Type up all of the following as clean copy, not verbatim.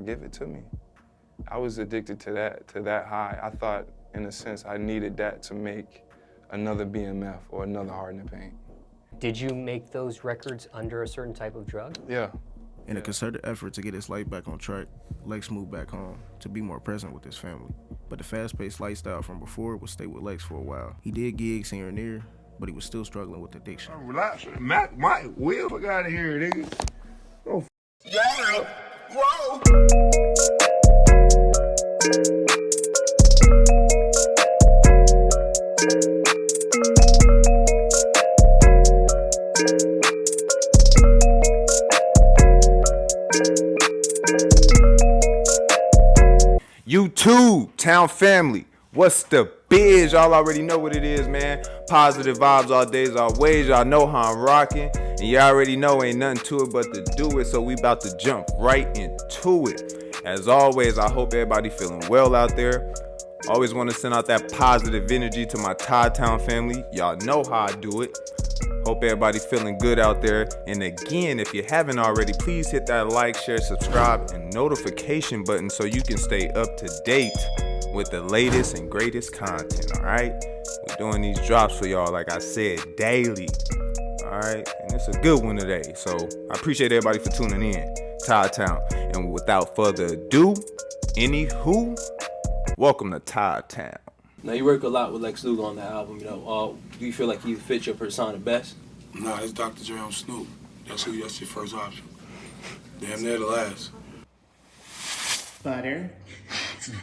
give it to me. I was addicted to that high. I thought, in a sense, I needed that to make another BMF or another Hard in the Paint. Did you make those records under a certain type of drug? Yeah. In a concerted effort to get his life back on track, Lex moved back home to be more present with his family. But the fast-paced lifestyle from before would stay with Lex for a while. He did gigs here and there, but he was still struggling with addiction. Relax, my wheel got out of here, nigga. Oh, yeah, whoa. Todd-Town family, what's the biz? Y'all already know what it is, man. Positive vibes all days, all ways. Y'all know how I'm rocking, and you already know ain't nothing to it but to do it. So we about to jump right into it. As always, I hope everybody feeling well out there. Always want to send out that positive energy to my Todd-Town family. Y'all know how I do it. Hope everybody feeling good out there. And again, if you haven't already, please hit that like, share, subscribe, and notification button so you can stay up to date with the latest and greatest content, all right? We're doing these drops for y'all, like I said, daily, all right? And it's a good one today. So I appreciate everybody for tuning in. Todd-Town. And without further ado, anywho, welcome to Todd-Town. Now, you work a lot with Lex Luger on the album, you know. Do you feel like he fits your persona best? Nah, it's Dr. Dre on Snoop. That's your first option. Damn near the last. Butter.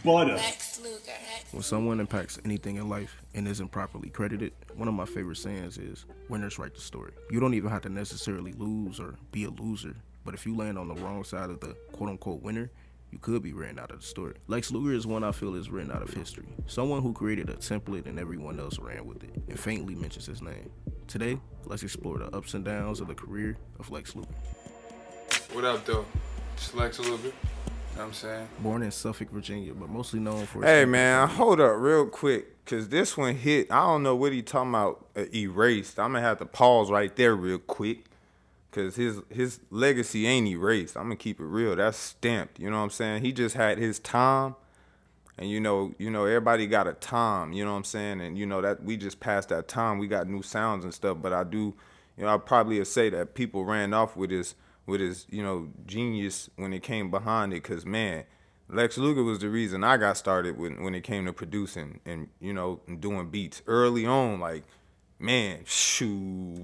Lex Luger. When someone impacts anything in life and isn't properly credited, one of my favorite sayings is, winners write the story. You don't even have to necessarily lose or be a loser, but if you land on the wrong side of the quote-unquote winner, you could be written out of the story. Lex Luger is one I feel is written out of history. Someone who created a template and everyone else ran with it, and faintly mentions his name. Today, let's explore the ups and downs of the career of Lex Luger. What up, though? It's Lex Luger. You know what I'm saying? Born in Suffolk, Virginia, but mostly known for... Hey, man, hold up real quick, because this one hit. I don't know what he talking about, erased. I'm going to have to pause right there real quick. Because his legacy ain't erased. I'm going to keep it real. That's stamped. You know what I'm saying? He just had his time. And, you know, everybody got a time. You know what I'm saying? And, you know, that we just passed that time. We got new sounds and stuff. But I do, you know, I probably say that people ran off with his, you know, genius when it came behind it. Because, man, Lex Luger was the reason I got started when it came to producing and, you know, and doing beats early on. Like, man, shoo.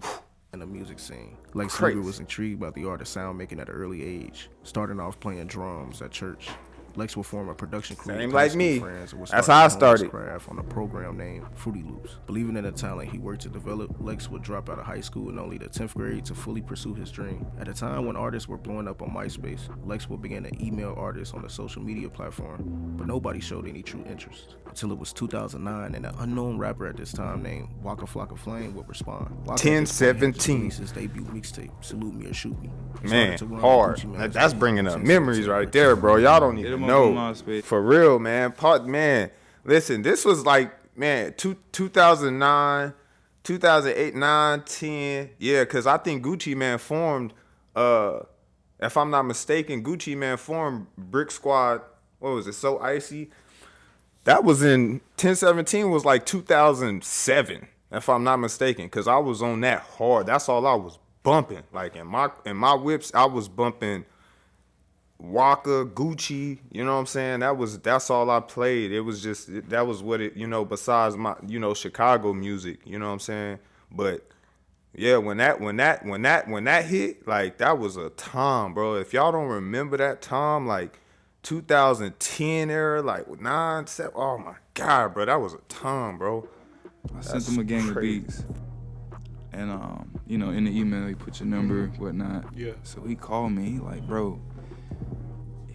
In the music scene. Lex Luger was intrigued by the art of sound making at an early age, starting off playing drums at church. Lex would form a production crew. Same like me. That's how I started. Craft on a program named Fruity Loops. Believing in the talent he worked to develop, Lex would drop out of high school in only the 10th grade to fully pursue his dream. At a time when artists were blowing up on MySpace, Lex would begin to email artists on the social media platform, but nobody showed any true interest. Until it was 2009, and an unknown rapper at this time named Waka Flocka Flame would respond. 1017. His debut mixtape, Salute Me or Shoot Me. Man, hard. That's bringing up memories right there, bro. Y'all don't even know. For real, man. Man, listen, this was like, man, 2009, 2008, 9, 10. Yeah, because I think Gucci Man formed, if I'm not mistaken, Gucci Man formed Brick Squad. What was it? So Icy. That was in 1017 was like 2007, if I'm not mistaken, because I was on that hard. That's all I was bumping. Like in my whips, I was bumping Waka, Gucci, you know what I'm saying? That's all I played. It was just, that was what it, you know, besides my, you know, Chicago music, you know what I'm saying? But yeah, when that hit, like that was a time, bro. If y'all don't remember that time, like 2010 era, like 9, 7, oh my God, bro, that was a time, bro. I sent him a gang of beats. And, you know, in the email, he put your number, whatnot. Yeah. So he called me, he like, bro,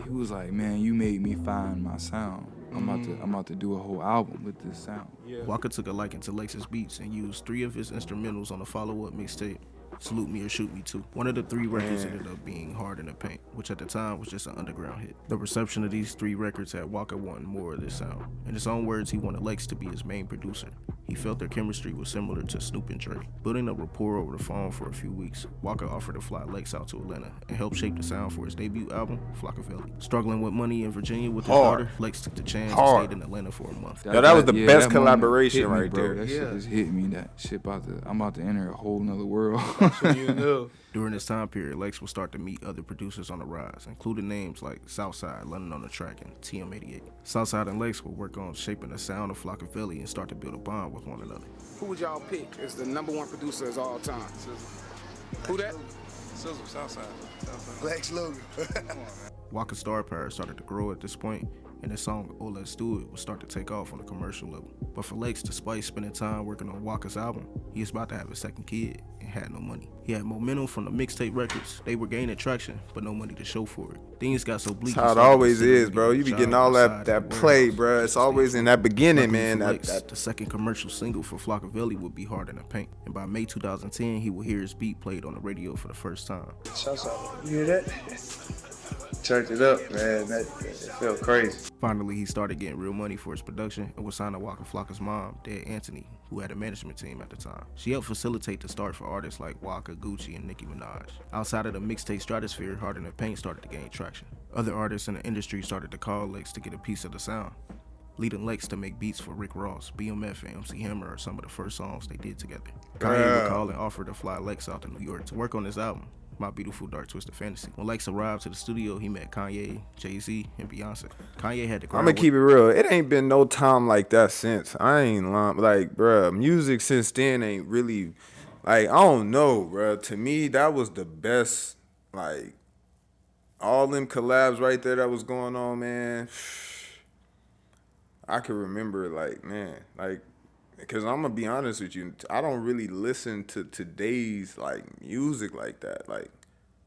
he was like, man, you made me find my sound. I'm about to do a whole album with this sound. Yeah. Walker took a liking to Lex's beats and used 3 of his instrumentals on the follow-up mixtape, Salute Me or Shoot Me Too. One of the 3 records ended up being Hard in the Paint, which at the time was just an underground hit. The reception of these 3 records had Walker wanting more of this sound. In his own words, he wanted Lex to be his main producer. He He felt their chemistry was similar to Snoop and Dre. Building a rapport over the phone for a few weeks, Walker offered to fly Lex out to Atlanta and help shape the sound for his debut album, Flockavelli. Struggling with money in Virginia with his daughter, Lex took the chance and stayed in Atlanta for a month. Yo, that was the best that collaboration moment hit me, right bro. there. That shit just hit me. That shit I'm about to enter a whole nother world. During this time period, Lex would start to meet other producers on the rise, including names like Southside, London on the Track, and TM88. Southside and Lex would work on shaping the sound of Flockavelli and start to build a bond with one another. Who would y'all pick as the #1 producer of all time? Who that? Sizzle, Southside. Lex Luger. Walker's star power started to grow at this point, and his song "Oh Let's Do It" would start to take off on a commercial level. But for Lex, despite spending time working on Walker's album, he was about to have a second kid and had no money. He had momentum from the mixtape records. They were gaining traction, but no money to show for it. Things got so bleak. That's how it always is, bro. You be getting all that play, bro. It's always in that beginning, man. The second commercial single for Flockavelli would be Hard in the Paint. And by May 2010, he would hear his beat played on the radio for the first time. You hear that? Church it up, man. It felt crazy. Finally, he started getting real money for his production and was signed to Waka Flocka's mom, Dad Anthony, who had a management team at the time. She helped facilitate the start for artists like Waka, Gucci, and Nicki Minaj. Outside of the mixtape stratosphere, Hard in the Paint started to gain traction. Other artists in the industry started to call Lex to get a piece of the sound, leading Lex to make beats for Rick Ross, BMF, and MC Hammer are some of the first songs they did together. Kanye would call and offer to fly Lex out to New York to work on this album, My Beautiful Dark Twisted Fantasy. When Lex arrived to the studio, he met Kanye, Jay-Z, and Beyonce. Kanye had to I'm gonna keep it real. It ain't been no time like that since. I ain't lying. Like, bruh, music since then ain't really, like, I don't know, bruh. To me, that was the best, like, all them collabs right there that was going on, man. I can remember, like, man, like, because I'm gonna be honest with you, I don't really listen to today's like music like that. Like,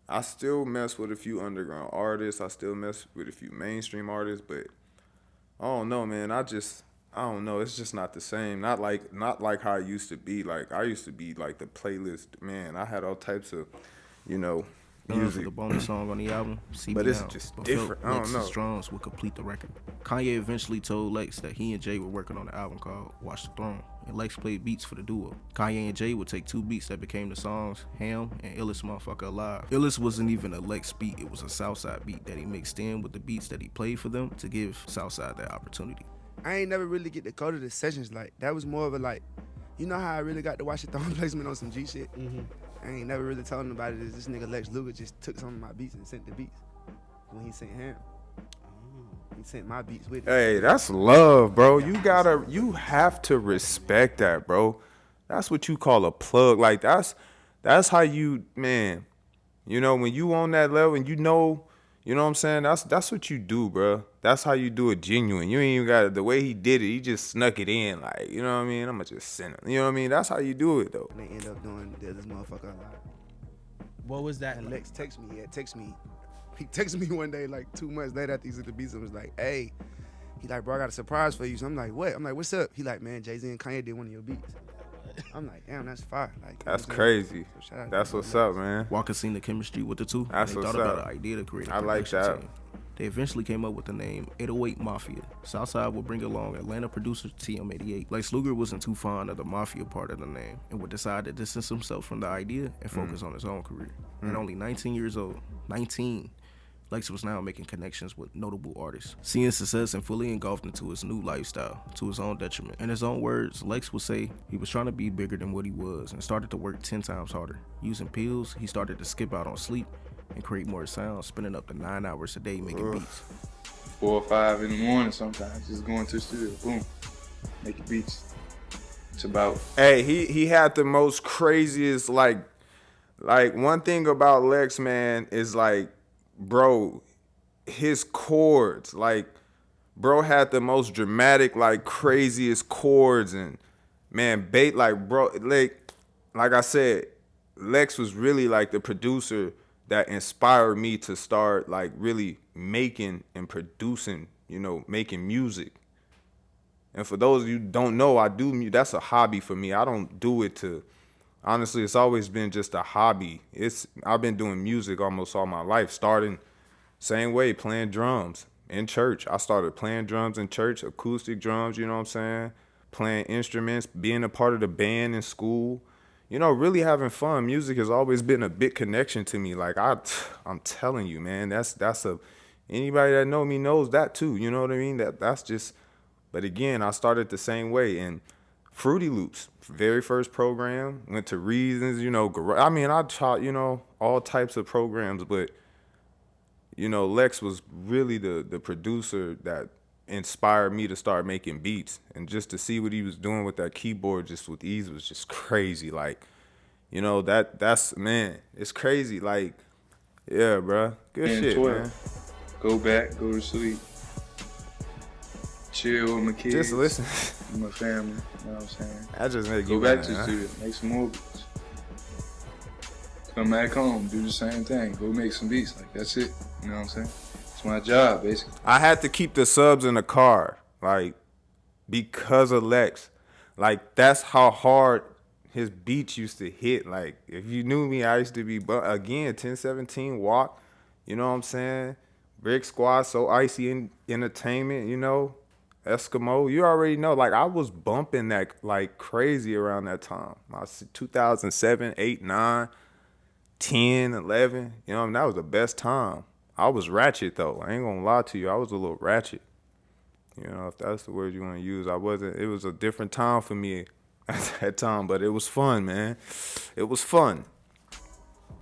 I still mess with a few underground artists, I still mess with a few mainstream artists, but I don't know, man. I don't know. It's just not the same. Not like how I used to be. Like, I used to be like the playlist man. I had all types of, music. For the bonus song on the album, but it's just different. I don't know. Strong's would complete the record. Kanye eventually told Lex that he and Jay were working on an album called Watch the Throne, and Lex played beats for the duo. Kanye and Jay would take two beats that became the songs Ham and Illest Motherfucker Alive. Illest wasn't even a Lex beat, it was a Southside beat that he mixed in with the beats that he played for them to give Southside that opportunity. I ain't never really get to go to the sessions. Like, that was more of a, like, you know how I really got to watch the Throne placement on some G shit? Mm-hmm. I ain't never really told nobody that this nigga Lex Luger just took some of my beats and sent the beats when he sent Ham. He sent my beats with it. Hey, that's love, bro. You have to respect that, bro. That's what you call a plug. Like, that's how you, man, when you on that level and you know what I'm saying? That's what you do, bro. That's how you do it genuine. You ain't even got it. The way he did it, he just snuck it in. Like, you know what I mean? I'm gonna just send it. You know what I mean? That's how you do it, though. And they end up doing this motherfucker alive. What was that? And Lex texted me. He texted me one day, like 2 months later after he sent the beats and was like, hey. He like, bro, I got a surprise for you. So I'm like, what? I'm like, what's up? He like, man, Jay-Z and Kanye did one of your beats. I'm like, damn, that's fire. Like, that's crazy. So that's what's up, man. Walker seen the chemistry with the two. That's and they what's thought up. about an idea to create a I like production that. team. They eventually came up with the name 808 Mafia. Southside would bring along Atlanta producer TM88. Lex Luger wasn't too fond of the Mafia part of the name and would decide to distance himself from the idea and focus on his own career. At only 19 years old, Lex was now making connections with notable artists, seeing success and fully engulfed into his new lifestyle, to his own detriment. In his own words, Lex would say he was trying to be bigger than what he was and started to work 10 times harder. Using pills, he started to skip out on sleep and create more sounds, spending up to 9 hours a day making beats. 4 or 5 in the morning sometimes, just going to the studio, boom, making beats. It's about... Hey, he had the most craziest, like one thing about Lex, man, is like, bro, his chords, like, bro had the most dramatic, like, craziest chords, and man, like I said, Lex was really like the producer that inspired me to start like really making and producing, making music. And for those of you who don't know, that's a hobby for me. I don't do it to, honestly, it's always been just a hobby. I've been doing music almost all my life, starting same way, playing drums in church. I started playing drums in church, acoustic drums, you know what I'm saying? playing instruments, being a part of the band in school. You know, really having fun. Music has always been a big connection to me. Like I'm telling you, man, anybody that know me knows that too. You know what I mean? That's just. But again, I started the same way. And Fruity Loops, very first program, went to Reasons. You know, I taught all types of programs, but Lex was really the producer that inspired me to start making beats, and just to see what he was doing with that keyboard just with ease was just crazy. Like, that's man, it's crazy. Like, yeah, bro, good shit, 12. Man. Go back, go to sleep, chill with my kids, just listen with my family. You know what I'm saying? I just make go back to the studio, make some more beats. Come back home, do the same thing. Go make some beats. Like, that's it. You know what I'm saying? It's my job, basically. I had to keep the subs in the car, like, because of Lex. Like, that's how hard his beats used to hit. Like, if you knew me, I used to be, again, 1017 Walk, you know what I'm saying? Brick Squad, So Icy Entertainment, Eskimo. You already know, like, I was bumping that like crazy around that time. I was 2007, 8, 9, 10, 11, that was the best time. I was ratchet, though. I ain't gonna lie to you. I was a little ratchet. If that's the word you want to use. It was a different time for me at that time, but it was fun, man. It was fun.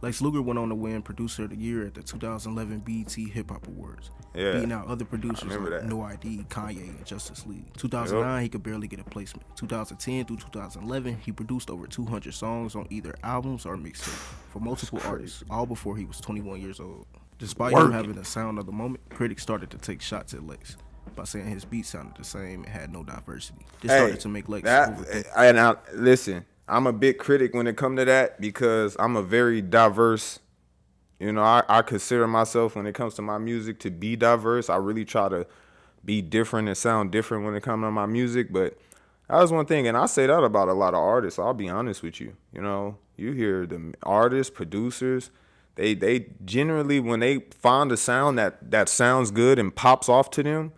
Lex Luger went on to win Producer of the Year at the 2011 BET Hip Hop Awards, beating out other producers like No ID, Kanye, and Justice League. 2009, he could barely get a placement. 2010 through 2011, he produced over 200 songs on either albums or mixtapes for multiple artists, all before he was 21 years old. Despite him having the sound of the moment, critics started to take shots at Lex by saying his beats sounded the same and had no diversity. This started to make Lex listen, I'm a big critic when it comes to that because I'm a very diverse, I consider myself, when it comes to my music, to be diverse. I really try to be different and sound different when it comes to my music, but that was one thing, and I say that about a lot of artists. I'll be honest with you. You hear the artists, producers, they generally, when they find a sound that sounds good and pops off to them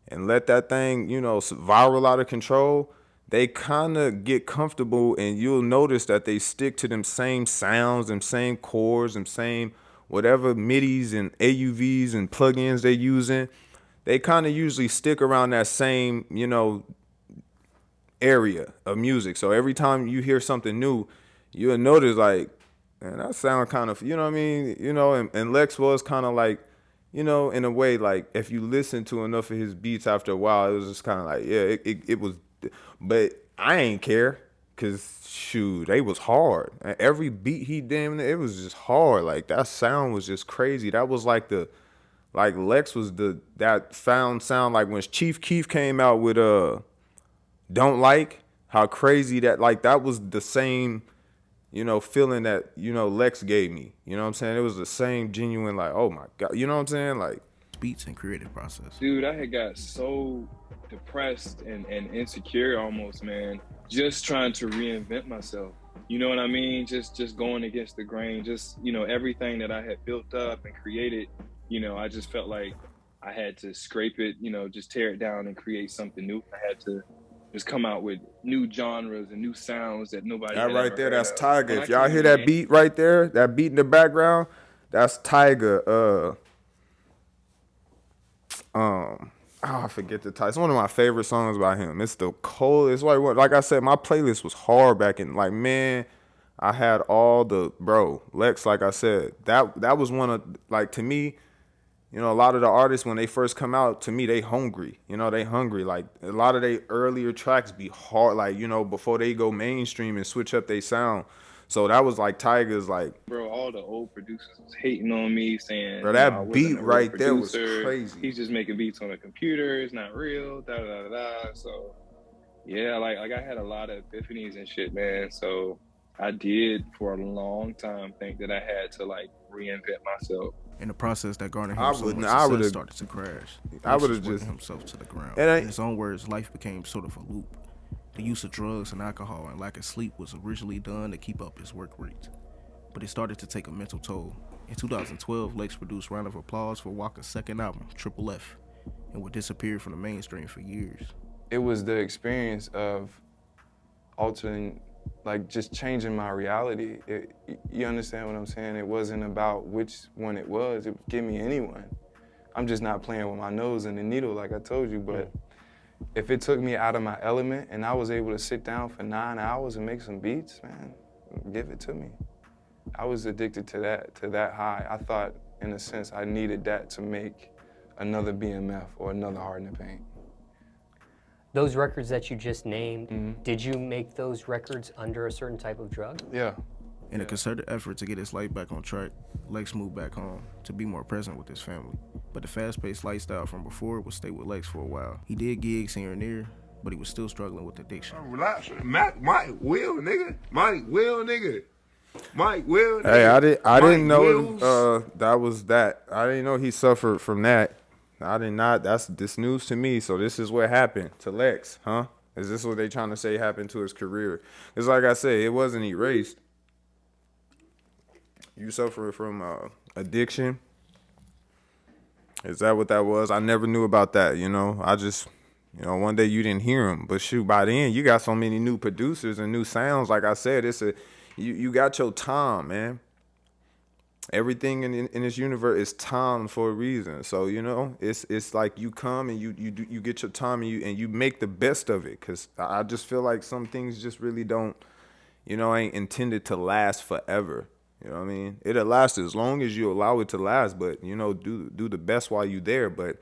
and let that thing, viral out of control, they kind of get comfortable, and you'll notice that they stick to them same sounds, them same chords, them same whatever MIDIs and AUVs and plugins they're using. They kind of usually stick around that same, area of music. So every time you hear something new, you'll notice, like, man, that sound kind of, you know what I mean? And Lex was kind of like, in a way, like, if you listen to enough of his beats after a while, it was just kind of like, yeah, it was, but I ain't care, because, shoot, they was hard. Every beat he did, it was just hard. Like, that sound was just crazy. That was like Lex was that found sound, like when Chief Keef came out with Don't Like, how crazy that was the same, feeling that, Lex gave me. You know what I'm saying? It was the same genuine, like, oh my God. You know what I'm saying? Like, beats and creative process. Dude, I had got so depressed and insecure almost, man, just trying to reinvent myself. You know what I mean? Just going against the grain, just, everything that I had built up and created, I just felt like I had to scrape it, just tear it down and create something new. I had to just come out with new genres and new sounds that nobody had right there, that's Tyga. If y'all hear that beat right there, that beat in the background, that's Tyga. I forget the title. It's one of my favorite songs by him. It's the coldest. Like I said, my playlist was hard back in, like, man, I had all the, Lex, like I said, that was one of, like, to me, a lot of the artists, when they first come out, to me, they hungry. They hungry. Like, a lot of their earlier tracks be hard, like, before they go mainstream and switch up their sound. So that was like Tyga's, like, all the old producers was hating on me, saying, that beat right there was crazy. He's just making beats on a computer. It's not real. Da da da da. So yeah, like I had a lot of epiphanies and shit, man. So I did for a long time think that I had to, like, reinvent myself. In the process that garnered him success started to crash. I would have just himself to the ground. In his own words, life became sort of a loop. The use of drugs and alcohol and lack of sleep was originally done to keep up his work rate, but it started to take a mental toll. In 2012, Lex produced Round of Applause for Walker's second album, Triple F, and would disappear from the mainstream for years. it was the experience of altering, like just changing my reality. You understand what I'm saying? It wasn't about which one it was. It would give me anyone. I'm just not playing with my nose and the needle like I told you, but if it took me out of my element and I was able to sit down for 9 hours and make some beats, man, give it to me. I was addicted to that high. I thought, in a sense, I needed that to make another BMF or another Hard in the Paint. Those records that you just named, did you make those records under a certain type of drug? Yeah. In a concerted effort to get his life back on track, Lex moved back home to be more present with his family. But the fast-paced lifestyle from before would stay with Lex for a while. He did gigs here and there, but he was still struggling with addiction. Relax, Mike Will, nigga. Mike Will, nigga. Mike Will. Nigga. Hey, I didn't know Wills. that was that. I didn't know he suffered from that. I did not. That's this news to me. So this is what happened to Lex, huh? Is this what they trying to say happened to his career? It's like I said, it wasn't erased. You suffer from addiction. Is that what that was? I never knew about that, you know. I just, you know, one day you didn't hear him. But shoot, by then you got so many new producers and new sounds. Like I said, you got your time, man. Everything in this universe is timed for a reason. So, you know, it's like you come and you get your time and you make the best of it. Cause I just feel like some things just really don't, you know, ain't intended to last forever. You know what I mean? It'll last as long as you allow it to last, but you know, do the best while you there. But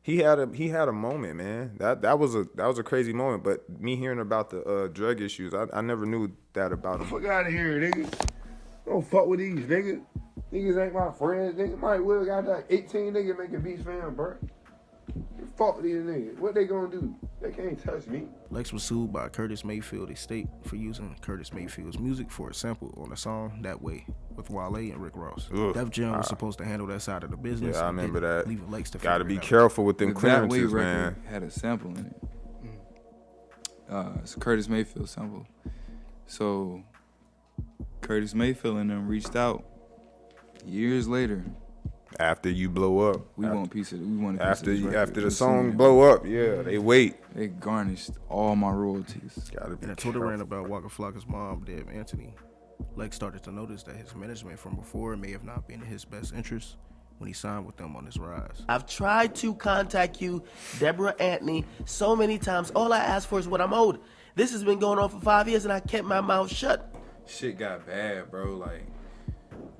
he had a moment, man. That was a crazy moment. But me hearing about the drug issues, I never knew that about him. Fuck out of here, nigga. Don't fuck with these niggas. Niggas ain't my friends. Nigga Mike Will got like 18 niggas making beats for him, bro. Fuck with these niggas. What they gonna do? They can't touch me. Lex was sued by Curtis Mayfield estate for using Curtis Mayfield's music for a sample on a song That Way with Wale and Rick Ross. Def Jam was supposed to handle that side of the business. Yeah, I remember that. Leaving Lex to gotta be figure it out. careful with them That Way clearances, record man. had a sample in it. It's a Curtis Mayfield sample. So Curtis Mayfield and them reached out years later. After you blow up, we want a piece of this after record. the song blow up, yeah, they wait. They garnished all my royalties. Gotta be In a Twitter rant about Waka Flocka's mom, Deb Anthony, Lex started to notice that his management from before may have not been in his best interest when he signed with them on his rise. I've tried to contact you, Deborah Anthony, so many times. All I ask for is what I'm owed. This has been going on for 5 years and I kept my mouth shut. Shit got bad, bro. Like,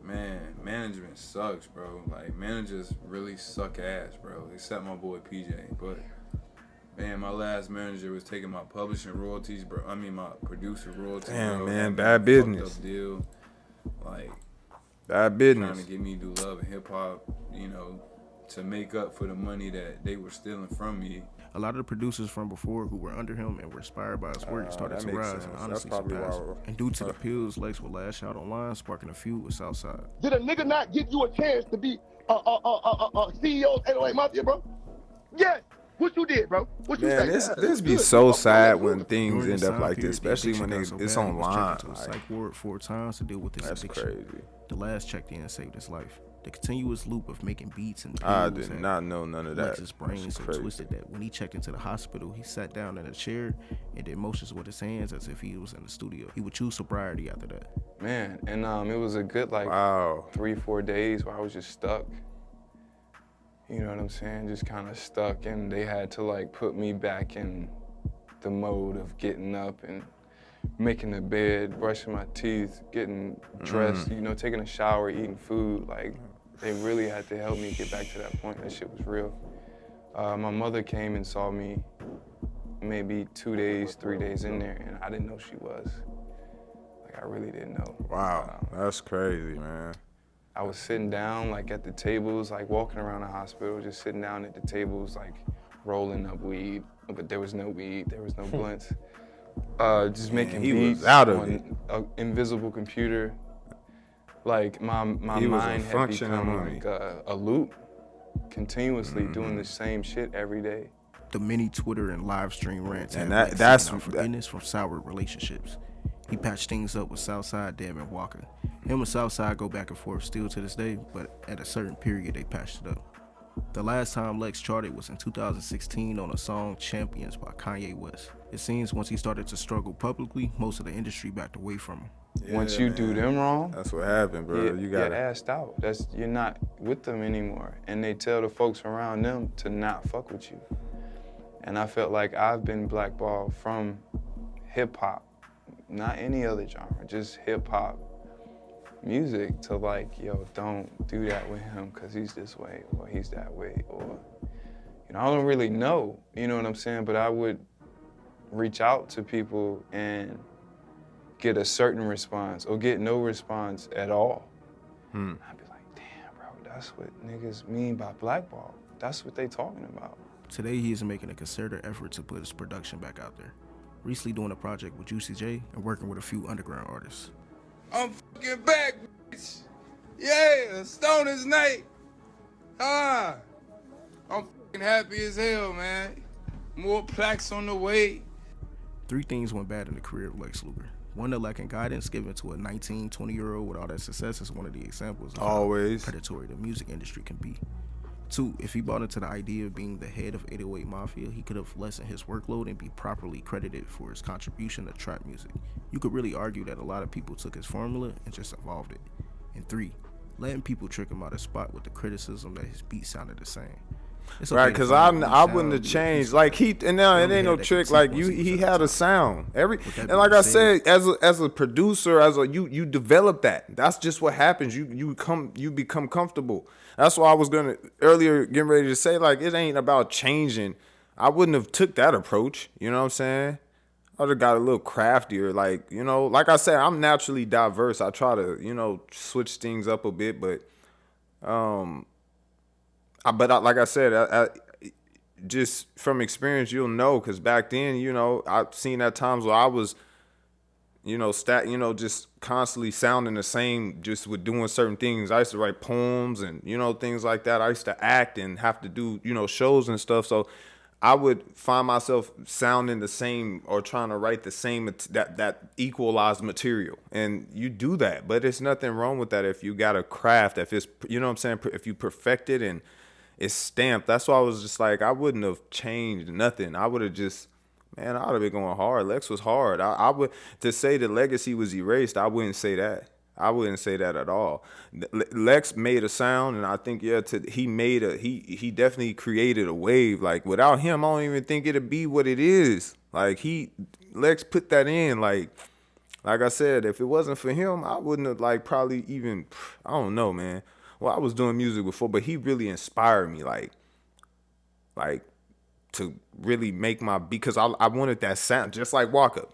man, management sucks, bro. Like, managers really suck ass, bro. Except my boy PJ. But, man, my last manager was taking my publishing royalties, bro. I mean, my producer royalties, Damn, bro. man, That bad made a fucked business. up deal. Like, Bad business. trying to get me to do love and hip hop, you know, to make up for the money that they were stealing from me. A lot of the producers from before who were under him and were inspired by his work started that to makes rise sense. and That's honestly probably surpass why him. And due to the pills, Lex would lash out online, sparking a feud with Southside. Did a nigga not give you a chance to be CEO of 808 Mafia, bro? Yes. What you did, bro? What you Man, say? this be so sad when things end up like this, especially when it's online. To a psych ward 4 times to deal with this That's addiction. crazy. The last check-in saved his life. The continuous loop of making beats and I pills did had not know none of that. Lex's brain That's so crazy. twisted that when he checked into the hospital, he sat down in a chair and did motions with his hands as if he was in the studio. He would choose sobriety after that. Man, and it was a good like 3-4 days where I was just stuck. You know what I'm saying? Just kind of stuck, and they had to like put me back in the mode of getting up and making the bed, brushing my teeth, getting dressed, you know, taking a shower, eating food. Like, they really had to help me get back to that point. That shit was real. My mother came and saw me maybe 2 days, 3 days in there, and I didn't know she was. Like, I really didn't know. Wow, that's crazy, man. I was sitting down, like, at the tables, like, walking around the hospital, just sitting down at the tables, like, rolling up weed. But there was no weed, there was no blunts. Just making he beats was out of on it. an invisible computer. Like, my He was a mind had functioning become mummy. like a loop, continuously doing the same shit every day. The many Twitter and live stream rants And had that- Lex that's- seeking out forgiveness from sour relationships. He patched things up with Southside, Deb, and Walker. Him and Southside go back and forth still to this day, but at a certain period they patched it up. The last time Lex charted was in 2016 on a song Champions by Kanye West. It seems once he started to struggle publicly, most of the industry backed away from him. Once you do them wrong, that's what happened, bro. You got you're assed out. You're not with them anymore. And they tell the folks around them to not fuck with you. And I felt like I've been blackballed from hip hop, not any other genre, just hip hop music, to like, yo, don't do that with him because he's this way or he's that way, or, you know, I don't really know, you know what I'm saying? But I would reach out to people and get a certain response or get no response at all. I'd be like, damn, bro, that's what niggas mean by blackball. That's what they talking about. Today, he is making a concerted effort to put his production back out there. Recently doing a project with Juicy J and working with a few underground artists. I'm fucking back, bitch. Yeah, Stoner's night. I'm fucking happy as hell, man. More plaques on the way. 3 things went bad in the career of Lex Luger. 1, the lacking guidance given to a 19, 20-year-old with all that success is one of the examples of how predatory the music industry can be. 2, if he bought into the idea of being the head of 808 Mafia, he could have lessened his workload and be properly credited for his contribution to trap music. You could really argue that a lot of people took his formula and just evolved it. And 3, letting people trick him out of spot with the criticism that his beat sounded the same. Okay, right, because I wouldn't have changed. Like and now it ain't no trick. Like he had a sound. And like I said, as a producer, you develop that. That's just what happens. You become comfortable. That's why I was getting ready to say, like, it ain't about changing. I wouldn't have took that approach. You know what I'm saying? I would have got a little craftier. Like, you know, like I said, I'm naturally diverse. I try to, you know, switch things up a bit, but like I said, I just from experience, you'll know, because back then, you know, I've seen at times where I was, you know, just constantly sounding the same, just with doing certain things. I used to write poems and, you know, things like that. I used to act and have to do, you know, shows and stuff. So I would find myself sounding the same or trying to write the same, that equalized material. And you do that, but there's nothing wrong with that if you got a craft, if it's, you know what I'm saying, if you perfect it and it's stamped. That's why I was just like, I wouldn't have changed nothing. I would have just, man, I would have been going hard. Lex was hard. I would, to say the legacy was erased, I wouldn't say that. I wouldn't say that at all. Lex made a sound, and I think, yeah, he definitely created a wave. Like, without him, I don't even think it'd be what it is. Like, Lex put that in. Like I said, if it wasn't for him, I wouldn't have, like, probably even, I don't know, man. Well, I was doing music before, but he really inspired me, like to really make my beat, because I wanted that sound, just like Walker.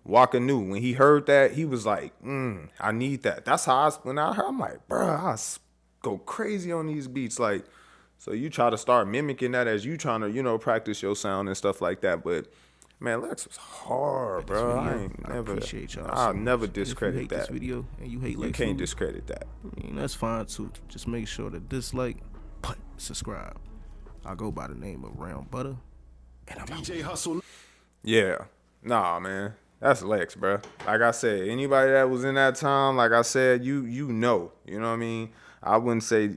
Walker knew when he heard that, he was like, I need that. That's how when I heard, I'm like, bro, I go crazy on these beats. Like, so you try to start mimicking that as you trying to, you know, practice your sound and stuff like that. But man, Lex was hard, bro. I appreciate y'all. I'll never discredit that. This video and you hate Lex, you can't discredit that. I mean, that's fine too. Just make sure to dislike, subscribe. I go by the name of Round Butter, and I'm DJ Hustle. Yeah, nah, man. That's Lex, bro. Like I said, anybody that was in that time, like I said, you know what I mean? I wouldn't say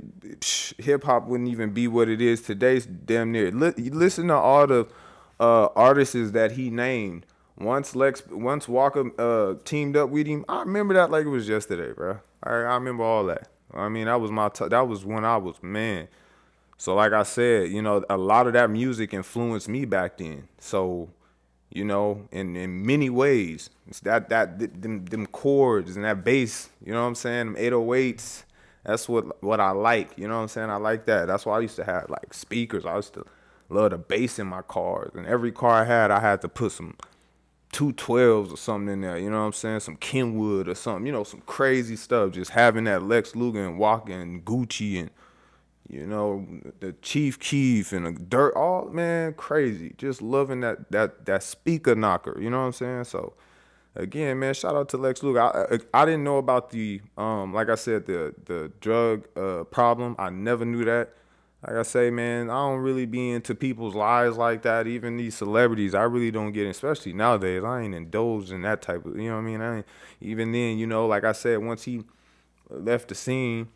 hip-hop wouldn't even be what it is today. Damn near. Listen to all the artists that he named. Once Walker teamed up with him, I remember that like it was yesterday, bro. I remember all that. I mean, that was when I was, man. So like I said, you know, a lot of that music influenced me back then. So, you know, in many ways, it's them chords and that bass, you know what I'm saying? Them 808s, that's what I like, you know what I'm saying? I like that. That's why I used to have like speakers. I used to love the bass in my cars. And every car I had to put some 212s or something in there, you know what I'm saying? Some Kenwood or something, you know, some crazy stuff. Just having that Lex Luger and Walker and Gucci and, you know, the Chief Keef and the Dirt, all, man, crazy. Just loving that speaker knocker, you know what I'm saying? So, again, man, shout out to Lex Luger. I didn't know about the, like I said, the drug problem. I never knew that. Like I say, man, I don't really be into people's lives like that. Even these celebrities, I really don't get, especially nowadays. I ain't indulged in that type of, you know what I mean? Even then, you know, like I said, once he left the scene,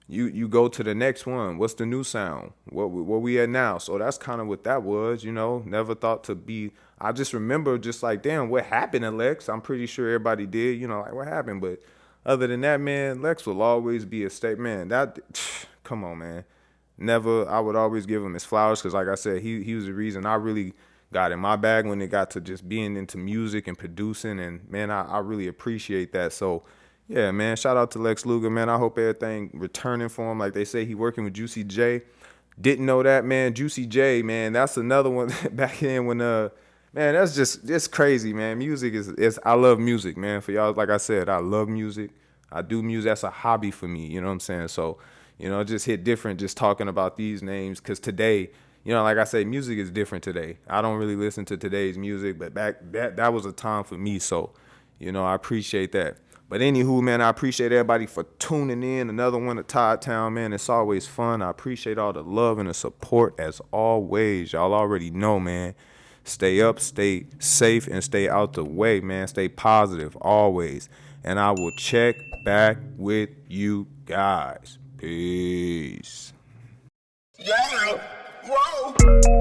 you go to the next one. What's the new sound? Where we at now? So that's kind of what that was, you know. Never thought to be. I just remember just like, damn, what happened at Lex? I'm pretty sure everybody did, you know, like what happened. But other than that, man, Lex will always be a state man. That, come on, man. Never. I would always give him his flowers because, like I said, he was the reason I really got in my bag when it got to just being into music and producing. And man, I really appreciate that. So. Yeah, man, shout out to Lex Luger, man. I hope everything returning for him. Like they say, he working with Juicy J. Didn't know that, man. Juicy J, man, that's another one back in when, man, that's just crazy, man. Music is I love music, man. For y'all, like I said, I love music. I do music. That's a hobby for me, you know what I'm saying? So, you know, it just hit different just talking about these names because today, you know, like I say, music is different today. I don't really listen to today's music, but back that was a time for me. So, you know, I appreciate that. But anywho, man, I appreciate everybody for tuning in. Another one at Todd-Town, man. It's always fun. I appreciate all the love and the support as always. Y'all already know, man. Stay up, stay safe, and stay out the way, man. Stay positive always. And I will check back with you guys. Peace. Yeah. Whoa.